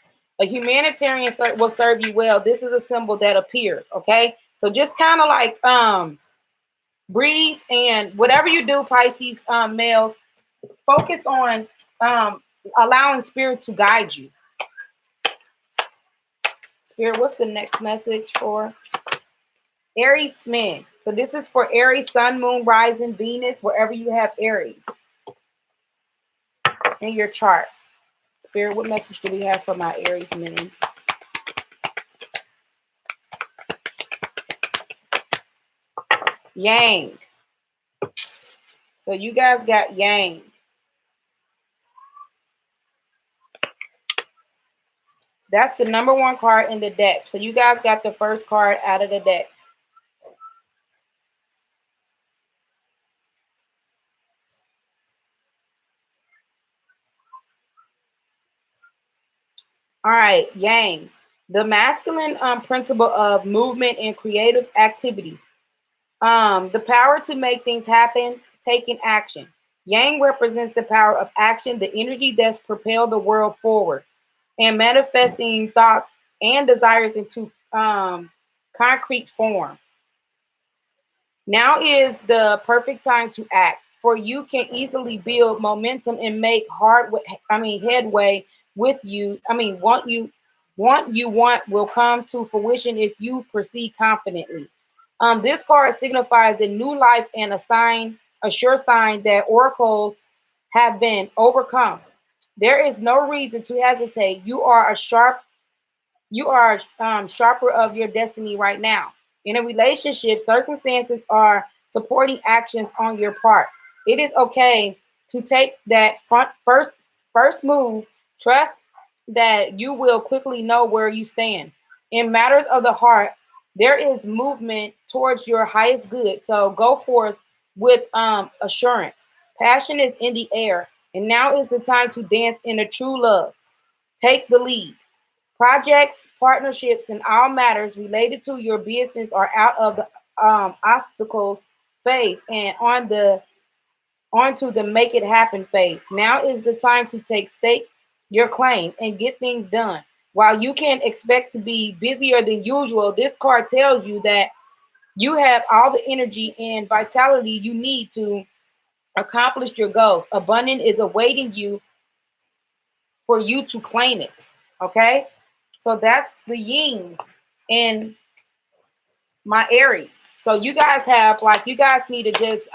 A humanitarian will serve you well. This is a symbol that appears. Okay, so just kind of like breathe, and whatever you do, Pisces males, focus on allowing spirit to guide you. Spirit, what's the next message for Aries men? So this is for Aries, Sun, Moon, Rising, Venus, wherever you have Aries in your chart. Spirit, what message do we have for my Aries men? Yang. So you guys got Yang. That's the number one card in the deck. So you guys got the first card out of the deck. All right, Yang. The masculine principle of movement and creative activity. The power to make things happen, taking action. Yang represents the power of action, the energy that's propelled the world forward, and manifesting thoughts and desires into concrete form. Now is the perfect time to act, for you can easily build momentum and make headway with you. Want will come to fruition if you proceed confidently. This card signifies a new life and a sure sign that oracles have been overcome. There is no reason to hesitate. You are sharper of your destiny right now. In a relationship, circumstances are supporting actions on your part. It is okay to take that first move. Trust that you will quickly know where you stand. In matters of the heart, there is movement towards your highest good. So go forth with assurance. Passion is in the air, and now is the time to dance in a true love. Take the lead. Projects, partnerships, and all matters related to your business are out of the obstacles phase and onto the make it happen phase. Now is the time to stake your claim and get things done. While you can expect to be busier than usual, this card tells you that you have all the energy and vitality you need to accomplish your goals. Abundance is awaiting you for you to claim it. Okay? So that's the yin in my Aries. So you guys need to just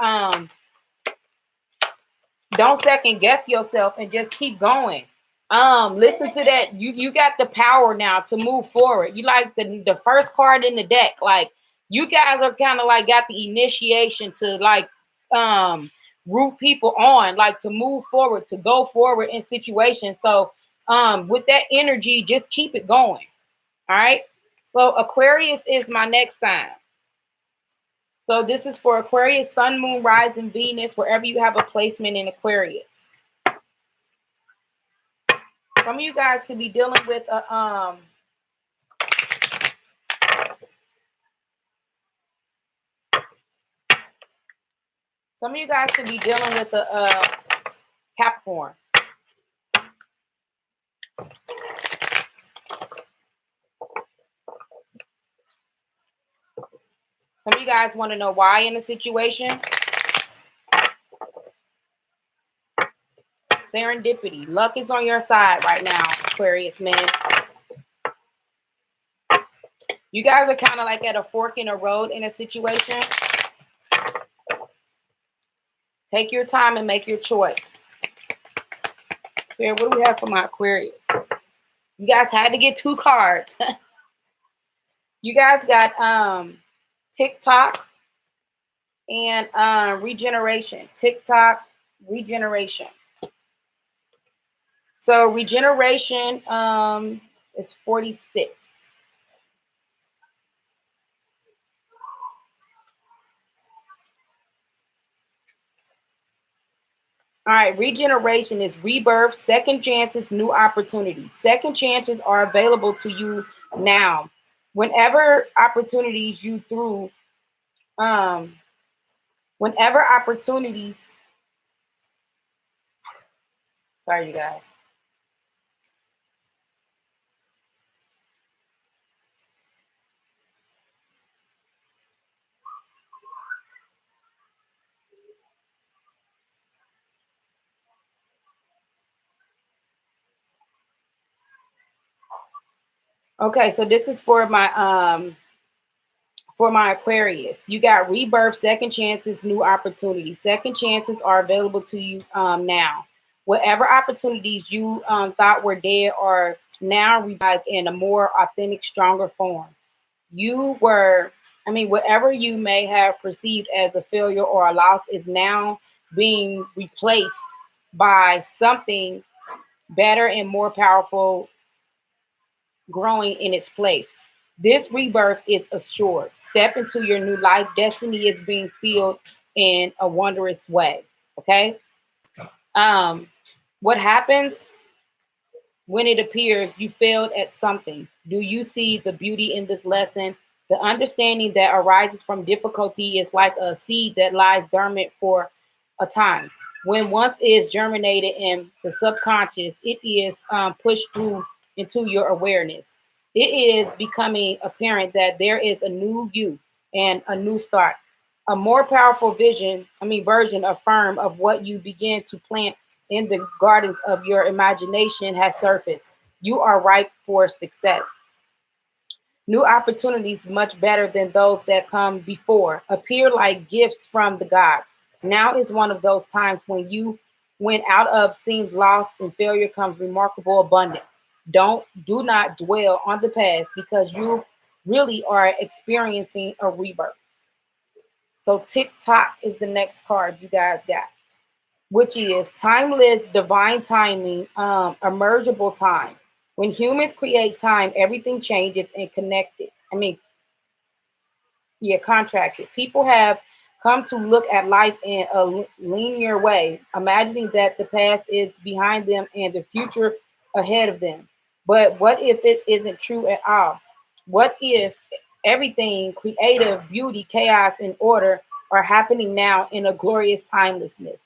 don't second guess yourself and just keep going. Listen to that. You got the power now to move forward. You like the first card in the deck. Like you guys are kind of like got the initiation to like root people on, like to move forward, to go forward in situations. So with that energy, just keep it going. All right. So Aquarius is my next sign. So this is for Aquarius, Sun, Moon, Rising, Venus, wherever you have a placement in Aquarius. Some of you guys could be dealing with a some of you guys could be dealing with a Capricorn. Some of you guys want to know why in a situation. Serendipity. Luck is on your side right now, Aquarius men. You guys are kind of like at a fork in a road in a situation. Take your time and make your choice. Spirit, what do we have for my Aquarius? You guys had to get 2 cards. You guys got TikTok and regeneration. TikTok, regeneration. So regeneration is 46. All right, regeneration is rebirth, second chances, new opportunities. Second chances are available to you now. Whenever opportunities, sorry, you guys. Okay, so this is for my Aquarius. You got rebirth, second chances, new opportunities. Second chances are available to you now. Whatever opportunities you thought were dead are now revived in a more authentic, stronger form. You were, whatever you may have perceived as a failure or a loss is now being replaced by something better and more powerful growing in its place. This rebirth is assured. Step into your new life. Destiny is being filled in a wondrous way. Okay. Um, what happens when it appears you failed at something? Do you see the beauty in this lesson? The understanding that arises from difficulty is like a seed that lies dormant for a time. When once is germinated in the subconscious, it is pushed through into your awareness. It is becoming apparent that there is a new you and a new start. A more powerful version affirm of what you begin to plant in the gardens of your imagination has surfaced. You are ripe for success. New opportunities, much better than those that come before, appear like gifts from the gods. Now is one of those times when out of seems lost and failure comes remarkable abundance. Do not dwell on the past because you really are experiencing a rebirth. So TikTok is the next card you guys got, which is timeless divine timing, emergible time. When humans create time, everything changes and connected. Contracted. People have come to look at life in a linear way, imagining that the past is behind them and the future ahead of them. But what if it isn't true at all? What if everything, creative, beauty, chaos, and order, are happening now in a glorious timelessness?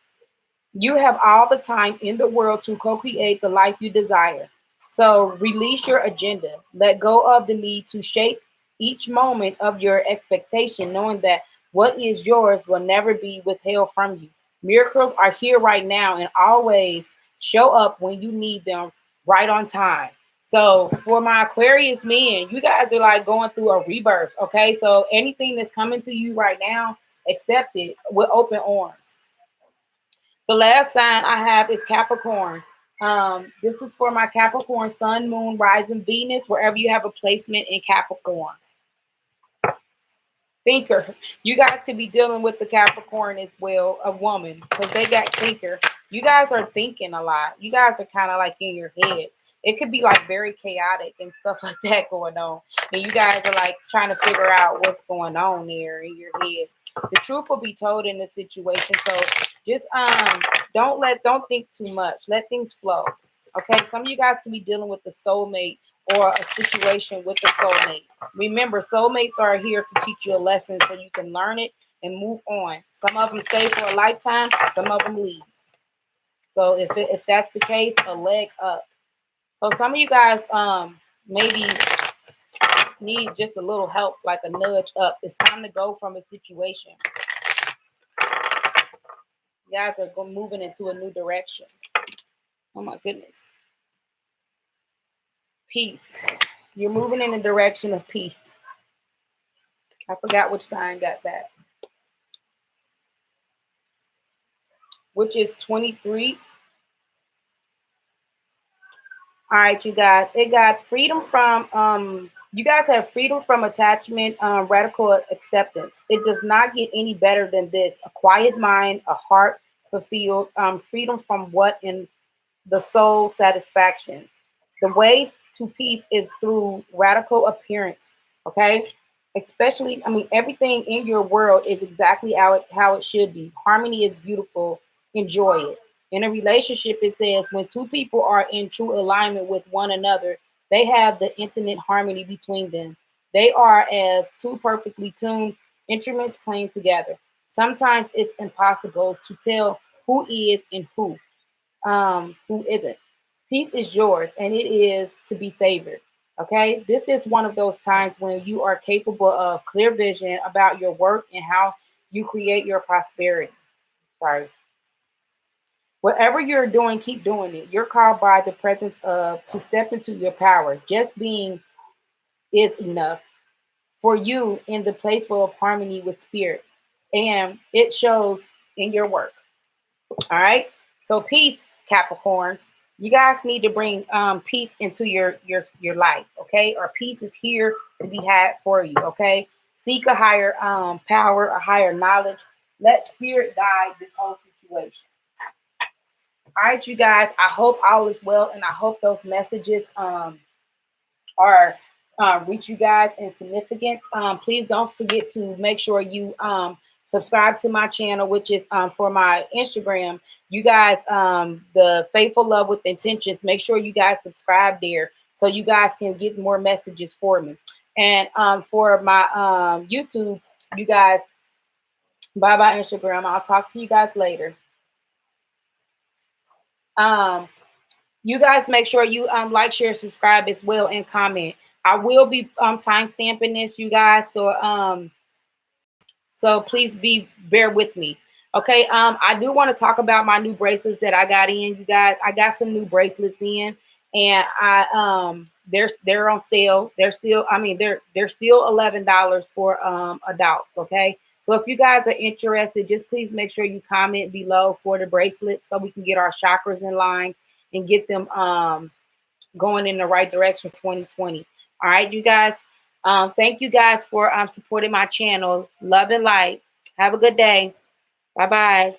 You have all the time in the world to co create the life you desire. So release your agenda. Let go of the need to shape each moment of your expectation, knowing that what is yours will never be withheld from you. Miracles are here right now and always show up when you need them, right on time. So for my Aquarius men, you guys are like going through a rebirth. Okay. So anything that's coming to you right now, accept it with open arms. The last sign I have is Capricorn. This is for my Capricorn Sun, Moon, Rising, Venus, wherever you have a placement in Capricorn. Thinker. You guys could be dealing with the Capricorn as well, a woman, because they got thinker. You guys are thinking a lot. You guys are kind of like in your head. It could be like very chaotic and stuff like that going on. And you guys are like trying to figure out what's going on there in your head. The truth will be told in this situation. So just don't think too much. Let things flow. Okay. Some of you guys can be dealing with the soulmate or a situation with a soulmate. Remember, soulmates are here to teach you a lesson so you can learn it and move on. Some of them stay for a lifetime, some of them leave. So if that's the case, a leg up. So some of you guys maybe need just a little help, like a nudge up. It's time to go from a situation. You guys are moving into a new direction. Oh my goodness. Peace. You're moving in the direction of peace. I forgot which sign got that. Which is 23. All right, you guys. It got freedom from you guys have freedom from attachment, radical acceptance. It does not get any better than this. A quiet mind, a heart fulfilled, freedom from what in the soul satisfactions. The way to peace is through radical appearance. Okay. Especially, everything in your world is exactly how it should be. Harmony is beautiful. Enjoy it. In a relationship, it says when two people are in true alignment with one another, they have the intimate harmony between them. They are as two perfectly tuned instruments playing together. Sometimes it's impossible to tell who is and who isn't. Peace is yours and it is to be savored. Okay. This is one of those times when you are capable of clear vision about your work and how you create your prosperity. Sorry. Whatever you're doing, keep doing it. You're called by the presence of to step into your power. Just being is enough for you in the place of harmony with spirit. And it shows in your work. All right. So peace Capricorns. You guys need to bring peace into your life, okay? Or peace is here to be had for you, okay? Seek a higher power, a higher knowledge. Let spirit guide this whole situation. All right, you guys. I hope all is well, and I hope those messages are reach you guys in significance. Please don't forget to make sure you subscribe to my channel, which is for my Instagram. You guys, the Faithful Love with Intentions, make sure you guys subscribe there so you guys can get more messages for me. And for my YouTube, you guys, bye bye Instagram. I'll talk to you guys later. You guys make sure you like, share, subscribe as well, and comment. I will be time stamping this, you guys. So please bear with me. Okay. I do want to talk about my new bracelets that I got in, you guys. I got some new bracelets in, and they're on sale. They're still, they're still $11 for adults. Okay. So if you guys are interested, just please make sure you comment below for the bracelets so we can get our chakras in line and get them going in the right direction 2020. All right, you guys. Thank you guys for supporting my channel. Love and light. Have a good day. Bye-bye.